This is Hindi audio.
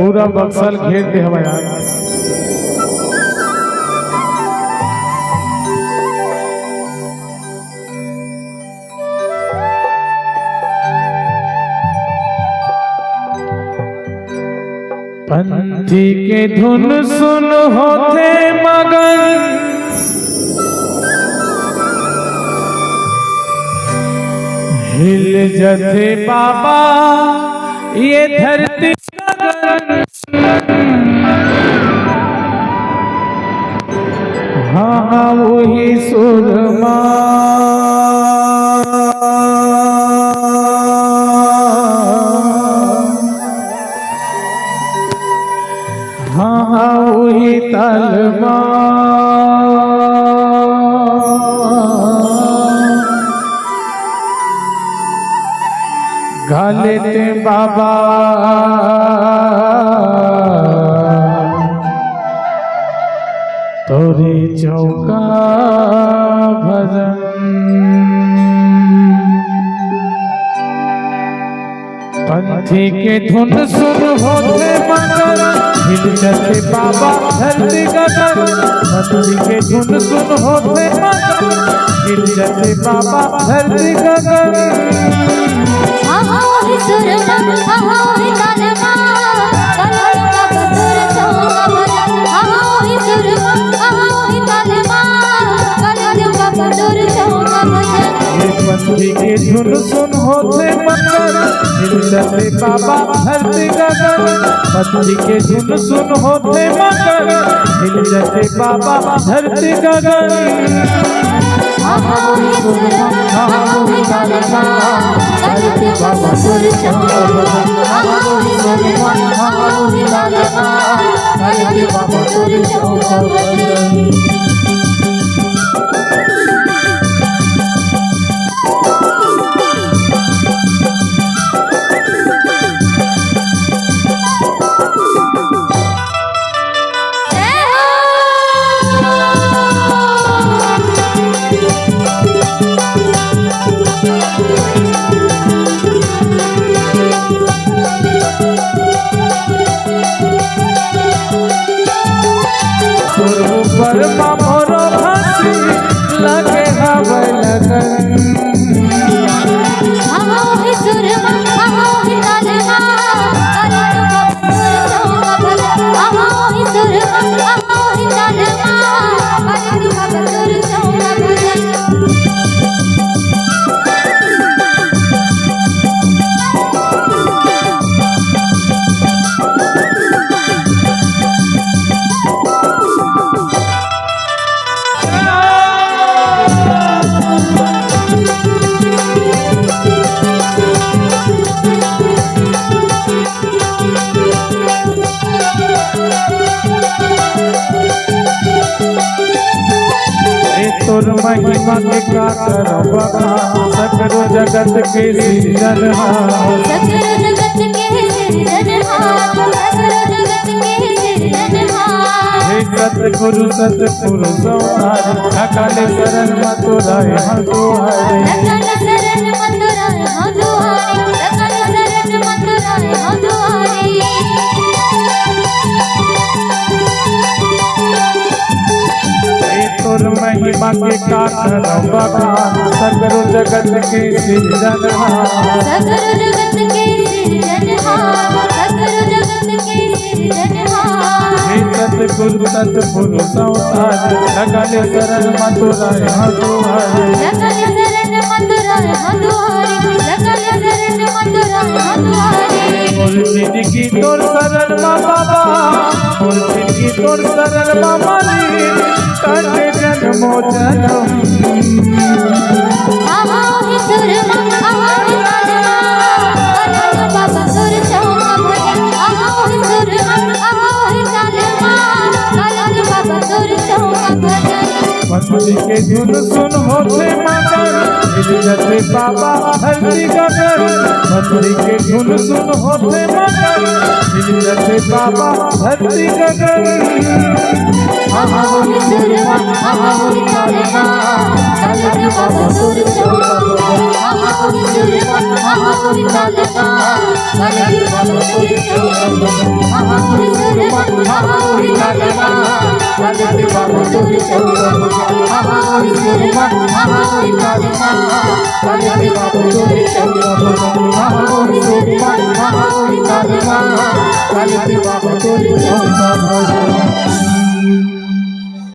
पूरा बक्सल घेर दे हवा यार। पंथी के धुन सुन होते मगन, हिल जथे बाबा ये धरती गगन। हाँ वही सुरमा वही तलवा गा लेते बाबा तोरे चौका भजन। पंथी के धुन सुन होते मगन, हिल जते बाबा धरती गगन। पंथी के धुन सुन होते मगन, हिल जते बाबा धरती गगन। पंथी के धुन सुन होते मगन, हिल जते बाबा धरती गगन। पंथी के धुन सुन होते मगन, हिल जते बाबा धरती गगन। मोरो हंसी लगे हवे लगन। तोर महिमा के का करबा, सकरो जगत के सृजनहार। सकरो जगत के सृजनहार। हे सतगुरु सतगुरु सवार, अकाल शरण मथुरा यहाँ दुआरे। अकाल शरण मथुरा यहाँ दुआरे। अकाल शरण मथुरा यहाँ दुआरे। तोर महिमा के का करबा, सकरो जगत के सृजनहार। सकरो जगत के सृजनहार। सकरो जगत के सृजनहार। हे सतगुरु सतगुरु सवार, अकाल शरण मथुरा यहाँ दुआरे। अकाल शरण मथुरा यहाँ दुआरे। अकाल शरण मथुरा यहाँ दुआरे। मोर जिंदगी तोर शरण माँ बाबा, मोर जिंदगी तोर शरण माँ माली। काटे जन्मो जन्म आहोहि सुरमा आहोहि तालमा, तालमा बाबा सुर चौका भजन। आहोहि सुरमा आहोहि तालमा, तालमा बाबा सुर चौका भजन। पंथी के धुन सुन होते मगन, हिल जते बाबा धरती गगन। पंथी के धुन सुन होते मगन, हिल जते बाबा धरती गगन। आहोहि सुरमा आहोहि तालमा, तालमा बाबा सुर चौका भजन। आहोहि सुरमा आहोहि ahoy kalma kalgi baba tur chauka ahoy surman ahoy kalma kalgi baba tur chauka ahoy surman ahoy kalma kalgi baba tur chauka ahoy surman ahoy kalma kalgi baba tur chauka